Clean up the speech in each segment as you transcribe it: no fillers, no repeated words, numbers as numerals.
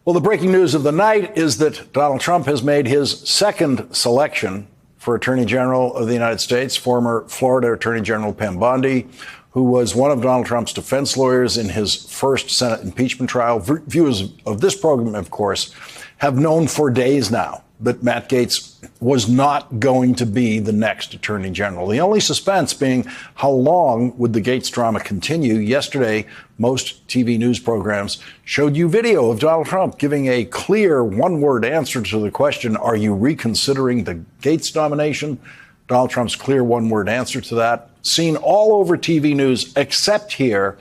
Well, the breaking news of the night is that Donald Trump has made his second selection for Attorney General of the United States. Former Florida Attorney General Pam Bondi, who was one of Donald Trump's defense lawyers in his first Senate impeachment trial. Viewers of this program, of course, have known for days now that Matt Gaetz was not going to be the next Attorney General. The only suspense being how long would the Gaetz drama continue. Yesterday, most TV news programs showed you video of Donald Trump giving a clear one-word answer to the question, are you reconsidering the Gaetz nomination? Donald Trump's clear one-word answer to that, seen all over TV news except here,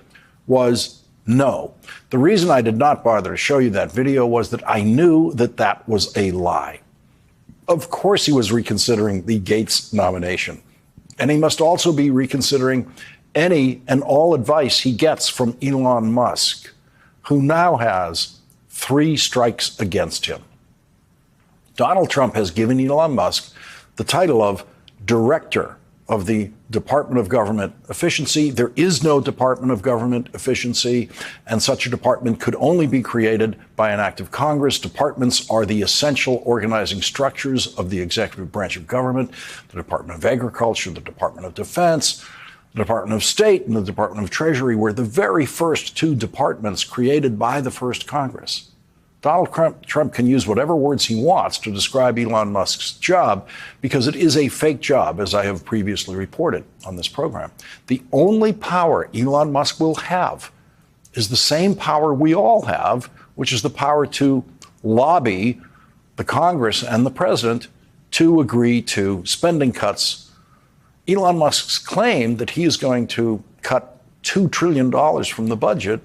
was no. The reason I did not bother to show you that video was that I knew that that was a lie. Of course he was reconsidering the Gaetz nomination. And he must also be reconsidering any and all advice he gets from Elon Musk, who now has 3 strikes against him. Donald Trump has given Elon Musk the title of Director of the Department of Government Efficiency. There is no Department of Government Efficiency, and such a department could only be created by an act of Congress. Departments are the essential organizing structures of the executive branch of government. The Department of Agriculture, the Department of Defense, the Department of State, and the Department of Treasury were the very first 2 departments created by the first Congress. Donald Trump can use whatever words he wants to describe Elon Musk's job because it is a fake job, as I have previously reported on this program. The only power Elon Musk will have is the same power we all have, which is the power to lobby the Congress and the president to agree to spending cuts. Elon Musk's claim that he is going to cut $2 trillion from the budget,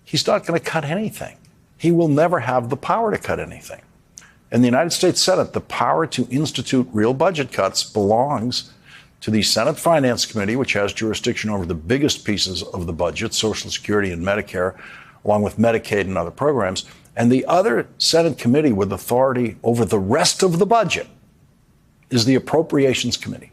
he's not going to cut anything. He will never have the power to cut anything. In the United States Senate, the power to institute real budget cuts belongs to the Senate Finance Committee, which has jurisdiction over the biggest pieces of the budget, Social Security and Medicare, along with Medicaid and other programs. And the other Senate committee with authority over the rest of the budget is the Appropriations Committee.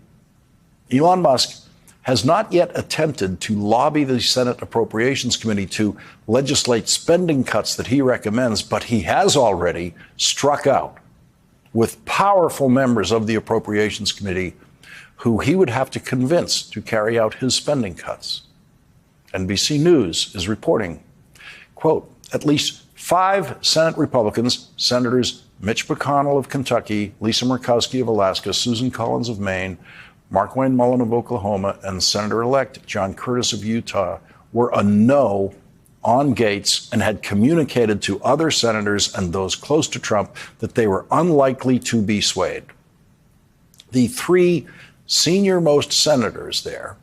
Elon Musk has not yet attempted to lobby the Senate Appropriations Committee to legislate spending cuts that he recommends, but he has already struck out with powerful members of the Appropriations Committee who he would have to convince to carry out his spending cuts. NBC News is reporting, quote, at least 5 Senate Republicans, Senators Mitch McConnell of Kentucky, Lisa Murkowski of Alaska, Susan Collins of Maine, Mark Wayne Mullen of Oklahoma, and Senator-elect John Curtis of Utah were a no on Gaetz and had communicated to other senators and those close to Trump that they were unlikely to be swayed. The 3 senior-most senators there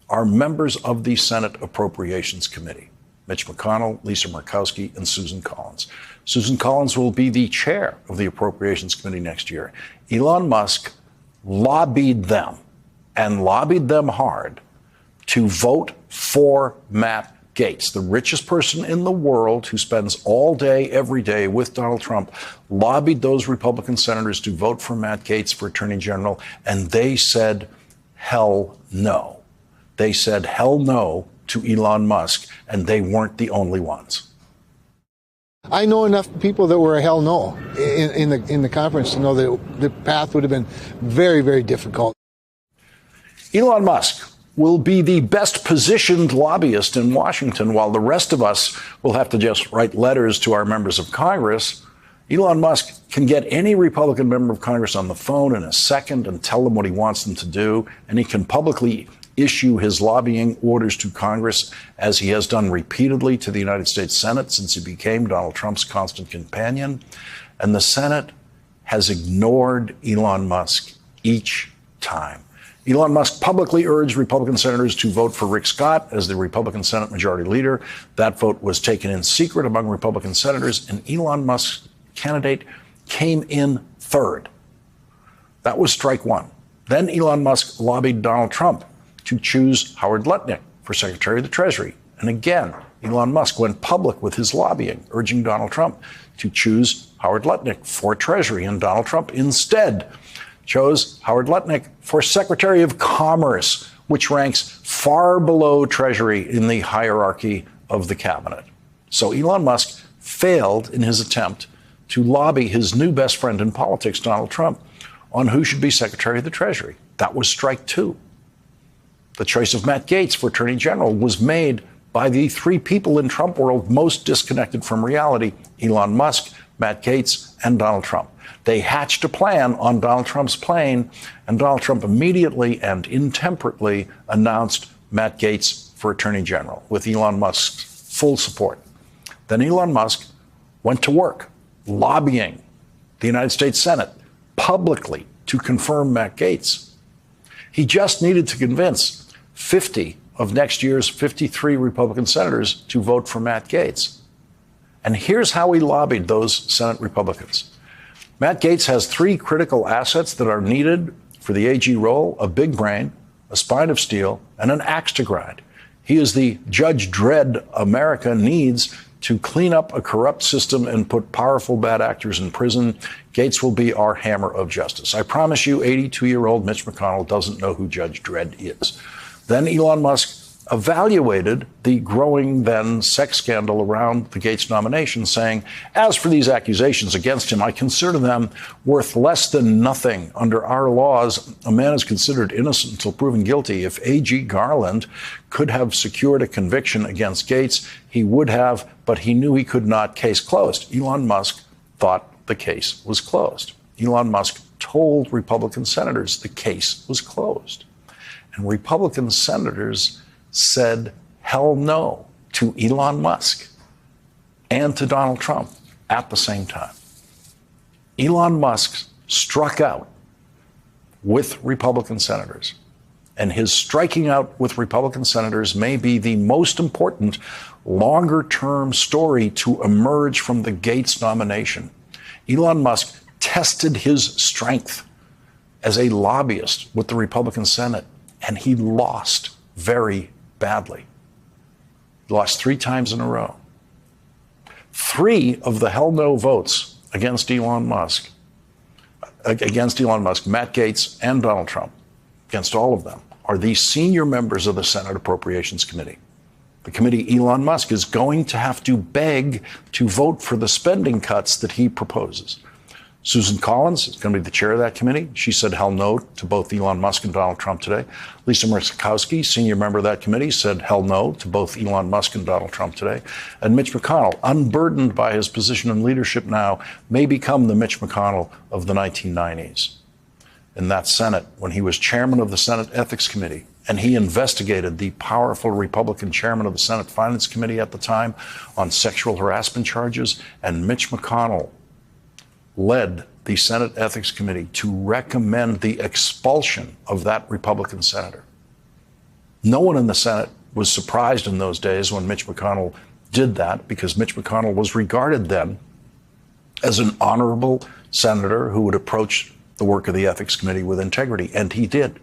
are members of the Senate Appropriations Committee: Mitch McConnell, Lisa Murkowski, and Susan Collins. Susan Collins will be the chair of the Appropriations Committee next year. Elon Musk lobbied them, and lobbied them hard, to vote for Matt Gaetz, the richest person in the world who spends all day, every day with Donald Trump, lobbied those Republican senators to vote for Matt Gaetz for Attorney General, and they said, hell no. They said hell no to Elon Musk, and they weren't the only ones. I know enough people that were a hell no in the conference to know that the path would have been very, very difficult. Elon Musk will be the best positioned lobbyist in Washington, while the rest of us will have to just write letters to our members of Congress. Elon Musk can get any Republican member of Congress on the phone in a second and tell them what he wants them to do, and he can publicly issue his lobbying orders to Congress, as he has done repeatedly to the United States Senate since he became Donald Trump's constant companion. And the Senate has ignored Elon Musk each time. Elon Musk publicly urged Republican senators to vote for Rick Scott as the Republican Senate Majority Leader. That vote was taken in secret among Republican senators, and Elon Musk's candidate came in third. That was strike 1. Then Elon Musk lobbied Donald Trump to choose Howard Lutnick for Secretary of the Treasury. And again, Elon Musk went public with his lobbying, urging Donald Trump to choose Howard Lutnick for Treasury. And Donald Trump instead chose Howard Lutnick for Secretary of Commerce, which ranks far below Treasury in the hierarchy of the cabinet. So Elon Musk failed in his attempt to lobby his new best friend in politics, Donald Trump, on who should be Secretary of the Treasury. That was strike two. The choice of Matt Gaetz for Attorney General was made by the three people in Trump world most disconnected from reality: Elon Musk, Matt Gaetz, and Donald Trump. They hatched a plan on Donald Trump's plane, and Donald Trump immediately and intemperately announced Matt Gaetz for Attorney General with Elon Musk's full support. Then Elon Musk went to work lobbying the United States Senate publicly to confirm Matt Gaetz. He just needed to convince 50 of next year's 53 Republican senators to vote for Matt Gaetz. And here's how he lobbied those Senate Republicans. Matt Gaetz has three critical assets that are needed for the AG role: a big brain, a spine of steel, and an axe to grind. He is the Judge Dredd America needs to clean up a corrupt system and put powerful bad actors in prison. Gaetz will be our hammer of justice. I promise you, 82-year-old Mitch McConnell doesn't know who Judge Dredd is. Then Elon Musk evaluated the growing then sex scandal around the Gaetz nomination, saying, as for these accusations against him, I consider them worth less than nothing. Under our laws, a man is considered innocent until proven guilty. If A.G. Garland could have secured a conviction against Gaetz, he would have, but he knew he could not. Case closed. Elon Musk thought the case was closed. Elon Musk told Republican senators the case was closed. And Republican senators said hell no to Elon Musk and to Donald Trump at the same time. Elon Musk struck out with Republican senators, and his striking out with Republican senators may be the most important longer-term story to emerge from the Gaetz nomination. Elon Musk tested his strength as a lobbyist with the Republican Senate, and he lost very badly. He lost 3 times in a row. 3 of the hell no votes against Elon Musk, Matt Gaetz, and Donald Trump, against all of them, are the senior members of the Senate Appropriations Committee. The committee Elon Musk is going to have to beg to vote for the spending cuts that he proposes. Susan Collins is going to be the chair of that committee. She said hell no to both Elon Musk and Donald Trump today. Lisa Murkowski, senior member of that committee, said hell no to both Elon Musk and Donald Trump today. And Mitch McConnell, unburdened by his position in leadership now, may become the Mitch McConnell of the 1990s. In that Senate, when he was chairman of the Senate Ethics Committee, and he investigated the powerful Republican chairman of the Senate Finance Committee at the time on sexual harassment charges, and Mitch McConnell led the Senate Ethics Committee to recommend the expulsion of that Republican senator. No one in the Senate was surprised in those days when Mitch McConnell did that, because Mitch McConnell was regarded then as an honorable senator who would approach the work of the Ethics Committee with integrity, and he did.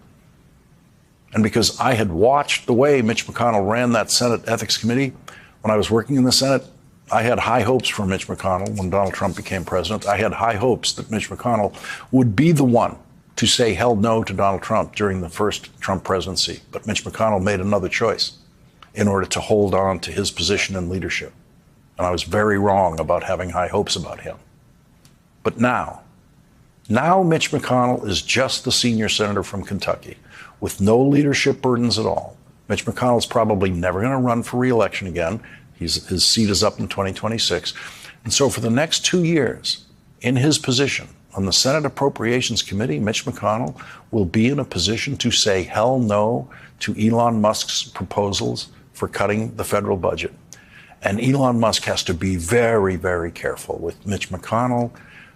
And because I had watched the way Mitch McConnell ran that Senate Ethics Committee when I was working in the Senate, I had high hopes for Mitch McConnell when Donald Trump became president. I had high hopes that Mitch McConnell would be the one to say hell no to Donald Trump during the first Trump presidency. But Mitch McConnell made another choice in order to hold on to his position in leadership. And I was very wrong about having high hopes about him. But now Mitch McConnell is just the senior senator from Kentucky with no leadership burdens at all. Mitch McConnell's probably never going to run for re-election again. His seat is up in 2026. And so for the next 2 years, in his position on the Senate Appropriations Committee, Mitch McConnell will be in a position to say hell no to Elon Musk's proposals for cutting the federal budget. And Elon Musk has to be very, very careful with Mitch McConnell,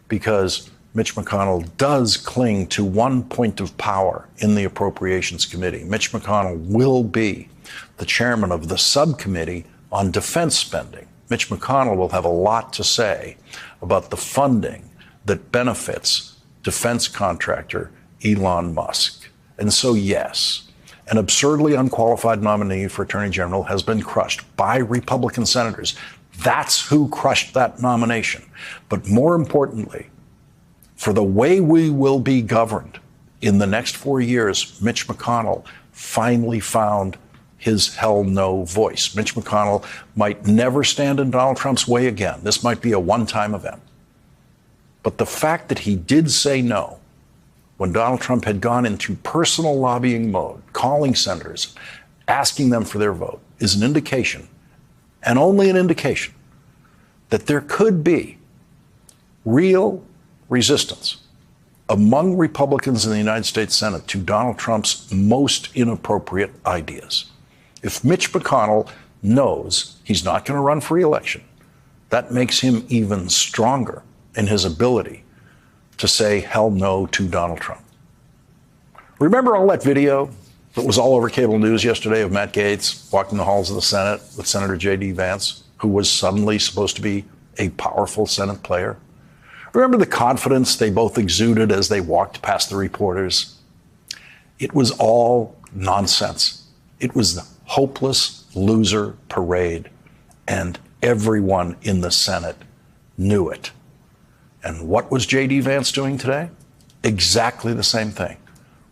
because Mitch McConnell does cling to one point of power in the Appropriations Committee. Mitch McConnell will be the chairman of the subcommittee on defense spending. Mitch McConnell will have a lot to say about the funding that benefits defense contractor Elon Musk. And so, yes, an absurdly unqualified nominee for Attorney General has been crushed by Republican senators. That's who crushed that nomination. But more importantly, for the way we will be governed in the next 4 years, Mitch McConnell finally found his hell no voice. Mitch McConnell might never stand in Donald Trump's way again. This might be a one-time event. But the fact that he did say no when Donald Trump had gone into personal lobbying mode, calling senators, asking them for their vote, is an indication, and only an indication, that there could be real resistance among Republicans in the United States Senate to Donald Trump's most inappropriate ideas. If Mitch McConnell knows he's not going to run for re-election, that makes him even stronger in his ability to say hell no to Donald Trump. Remember all that video that was all over cable news yesterday of Matt Gaetz walking the halls of the Senate with Senator J.D. Vance, who was suddenly supposed to be a powerful Senate player? Remember the confidence they both exuded as they walked past the reporters? It was all nonsense. It was the hopeless loser parade, and everyone in the Senate knew it. And what was J.D. Vance doing today? Exactly the same thing,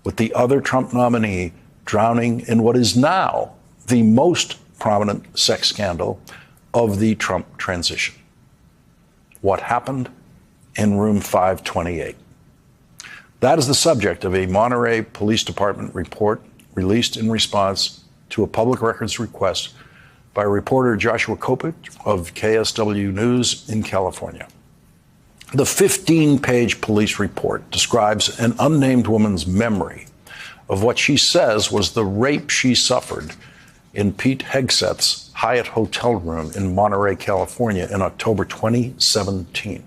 with the other Trump nominee drowning in what is now the most prominent sex scandal of the Trump transition. What happened in room 528? That is the subject of a Monterey Police Department report released in response to a public records request by reporter Joshua Kopich of KSW News in California. The 15-page police report describes an unnamed woman's memory of what she says was the rape she suffered in Pete Hegseth's Hyatt hotel room in Monterey, California in October 2017.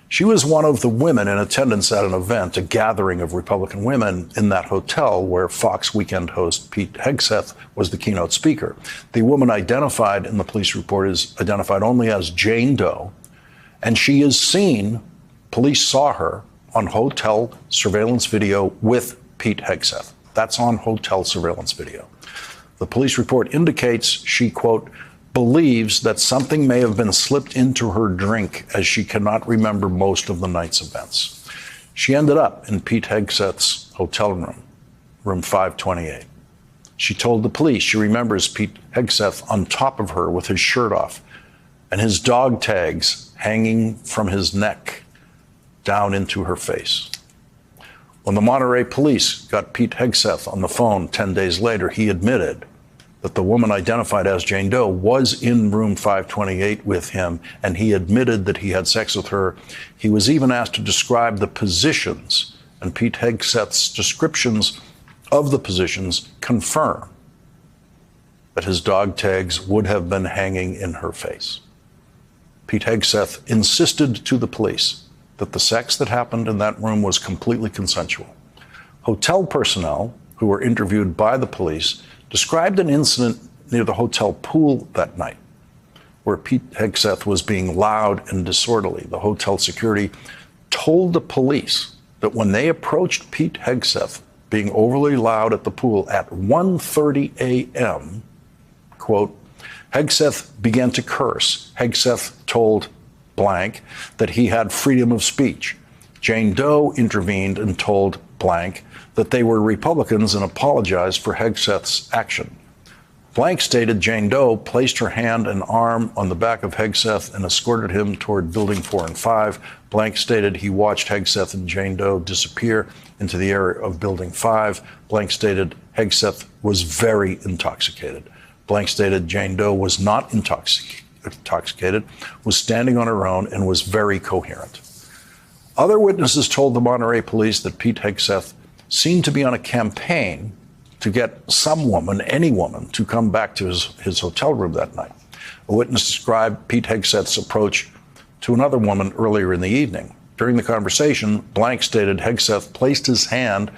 She was one of the women in attendance at an event, a gathering of Republican women in that hotel where Fox weekend host Pete Hegseth was the keynote speaker. The woman identified in the police report is identified only as Jane Doe, and she is seen, police saw her on hotel surveillance video with Pete Hegseth. That's on hotel surveillance video. The police report indicates she, quote, believes that something may have been slipped into her drink as she cannot remember most of the night's events. She ended up in Pete Hegseth's hotel room, room 528. She told the police she remembers Pete Hegseth on top of her with his shirt off and his dog tags hanging from his neck down into her face. When the Monterey police got Pete Hegseth on the phone 10 days later, he admitted that the woman identified as Jane Doe was in room 528 with him, and he admitted that he had sex with her. He was even asked to describe the positions, and Pete Hegseth's descriptions of the positions confirm that his dog tags would have been hanging in her face. Pete Hegseth insisted to the police that the sex that happened in that room was completely consensual. Hotel personnel who were interviewed by the police described an incident near the hotel pool that night where Pete Hegseth was being loud and disorderly. The hotel security told the police that when they approached Pete Hegseth being overly loud at the pool at 1:30 a.m., quote, Hegseth began to curse. Hegseth told blank that he had freedom of speech. Jane Doe intervened and told blank that they were Republicans and apologized for Hegseth's action. Blank stated Jane Doe placed her hand and arm on the back of Hegseth and escorted him toward building 4 and 5. Blank stated he watched Hegseth and Jane Doe disappear into the area of building 5. Blank stated Hegseth was very intoxicated. Blank stated Jane Doe was not intoxicated, was standing on her own, and was very coherent. Other witnesses told the Monterey police that Pete Hegseth seemed to be on a campaign to get some woman, any woman, to come back to his hotel room that night. A witness described Pete Hegseth's approach to another woman earlier in the evening. During the conversation, Blank stated Hegseth placed his hand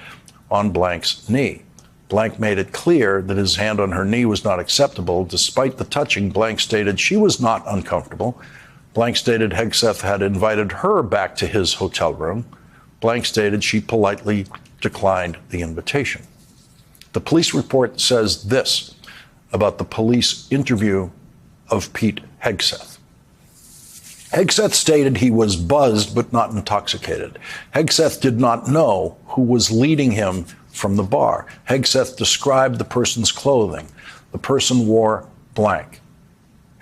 on Blank's knee. Blank made it clear that his hand on her knee was not acceptable. Despite the touching, Blank stated she was not uncomfortable. Blank stated Hegseth had invited her back to his hotel room. Blank stated she politely declined the invitation. The police report says this about the police interview of Pete Hegseth. Hegseth stated he was buzzed but not intoxicated. Hegseth did not know who was leading him from the bar. Hegseth described the person's clothing. The person wore blank.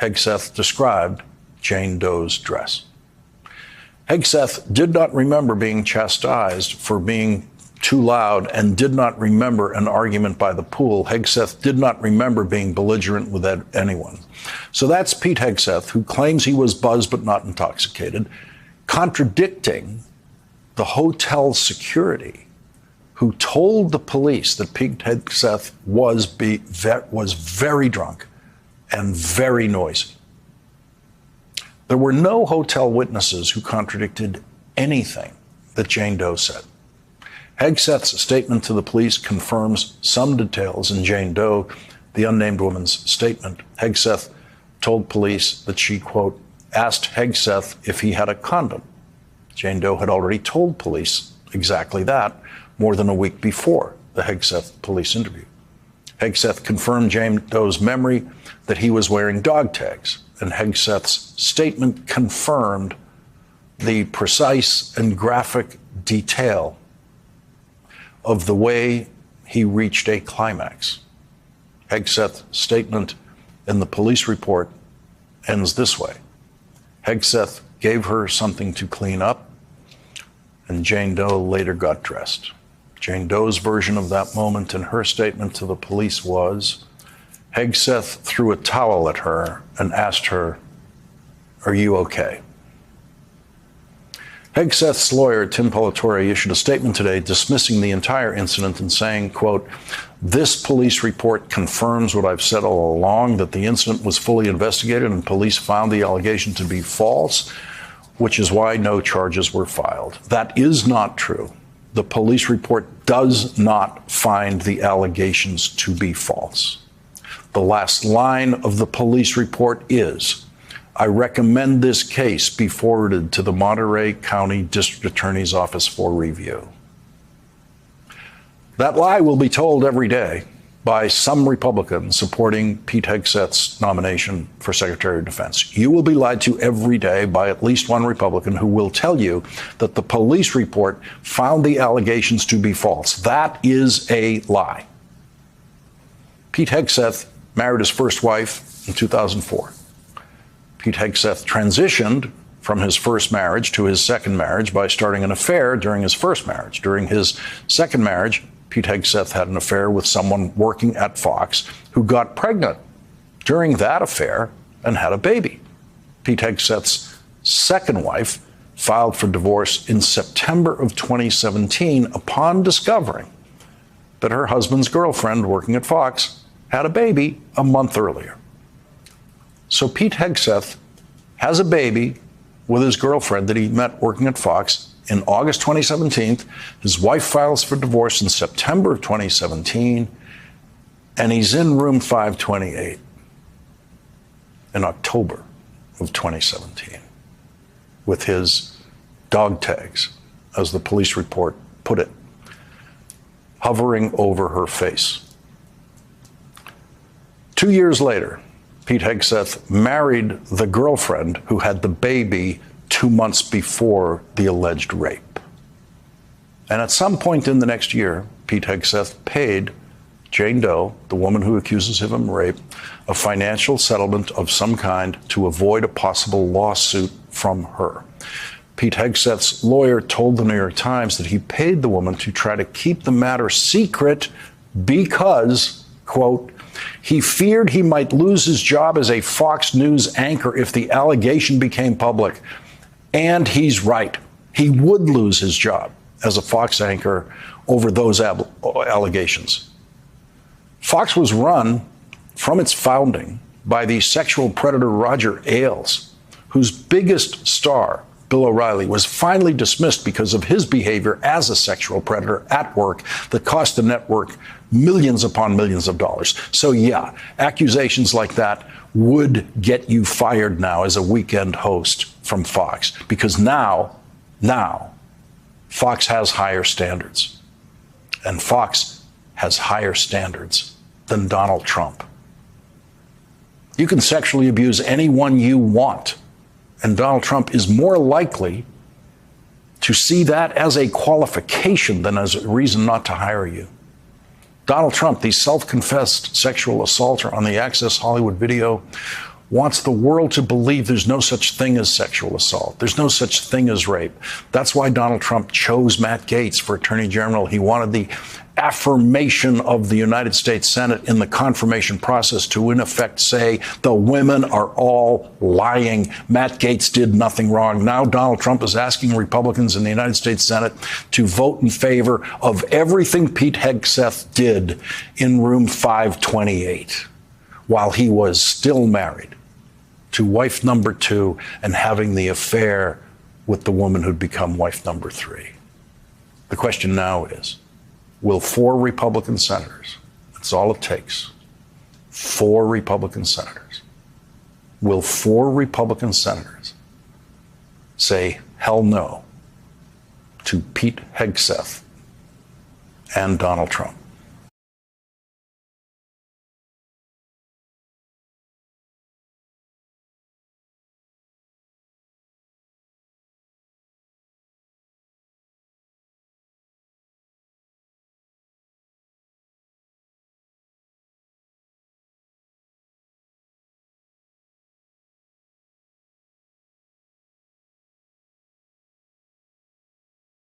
Hegseth described Jane Doe's dress. Hegseth did not remember being chastised for being too loud and did not remember an argument by the pool. Hegseth did not remember being belligerent with anyone. So that's Pete Hegseth, who claims he was buzzed but not intoxicated, contradicting the hotel security who told the police that Pete Hegseth was very drunk and very noisy. There were no hotel witnesses who contradicted anything that Jane Doe said. Hegseth's statement to the police confirms some details in Jane Doe, the unnamed woman's statement. Hegseth told police that she, quote, asked Hegseth if he had a condom. Jane Doe had already told police exactly that more than a week before the Hegseth police interview. Hegseth confirmed Jane Doe's memory that he was wearing dog tags, and Hegseth's statement confirmed the precise and graphic detail of the way he reached a climax. Hegseth's statement in the police report ends this way. Hegseth gave her something to clean up, and Jane Doe later got dressed. Jane Doe's version of that moment in her statement to the police was, Hegseth threw a towel at her and asked her, "Are you okay?" Hegseth's lawyer, Tim Palatori, issued a statement today dismissing the entire incident and saying, quote, "This police report confirms what I've said all along, that the incident was fully investigated and police found the allegation to be false, which is why no charges were filed." That is not true. The police report does not find the allegations to be false. The last line of the police report is, "I recommend this case be forwarded to the Monterey County District Attorney's Office for review." That lie will be told every day by some Republican supporting Pete Hegseth's nomination for Secretary of Defense. You will be lied to every day by at least one Republican who will tell you that the police report found the allegations to be false. That is a lie. Pete Hegseth married his first wife in 2004. Pete Hegseth transitioned from his first marriage to his second marriage by starting an affair during his first marriage. During his second marriage, Pete Hegseth had an affair with someone working at Fox who got pregnant during that affair and had a baby. Pete Hegseth's second wife filed for divorce in September of 2017 upon discovering that her husband's girlfriend working at Fox had a baby a month earlier. So Pete Hegseth has a baby with his girlfriend that he met working at Fox in August 2017. His wife files for divorce in September of 2017, and he's in room 528 in October of 2017 with his dog tags, as the police report put it, hovering over her face. 2 years later, Pete Hegseth married the girlfriend who had the baby 2 months before the alleged rape. And at some point in the next year, Pete Hegseth paid Jane Doe, the woman who accuses him of rape, a financial settlement of some kind to avoid a possible lawsuit from her. Pete Hegseth's lawyer told the New York Times that he paid the woman to try to keep the matter secret because, quote, he feared he might lose his job as a Fox News anchor if the allegation became public. And he's right. He would lose his job as a Fox anchor over those allegations. Fox was run from its founding by the sexual predator Roger Ailes, whose biggest star, Bill O'Reilly, was finally dismissed because of his behavior as a sexual predator at work that cost the network millions upon millions of dollars. So yeah, accusations like that would get you fired now as a weekend host from Fox, because now Fox has higher standards, and Fox has higher standards than Donald Trump. You can sexually abuse anyone you want, and Donald Trump is more likely to see that as a qualification than as a reason not to hire you. Donald Trump, the self-confessed sexual assaulter on the Access Hollywood video, wants the world to believe there's no such thing as sexual assault. There's no such thing as rape. That's why Donald Trump chose Matt Gaetz for Attorney General. He wanted the affirmation of the United States Senate in the confirmation process to, in effect, say the women are all lying. Matt Gaetz did nothing wrong. Now Donald Trump is asking Republicans in the United States Senate to vote in favor of everything Pete Hegseth did in room 528 while he was still married to wife number 2 and having the affair with the woman who'd become wife number 3. The question now is, will 4 Republican senators, that's all it takes, 4 Republican senators, will 4 Republican senators say hell no to Pete Hegseth and Donald Trump?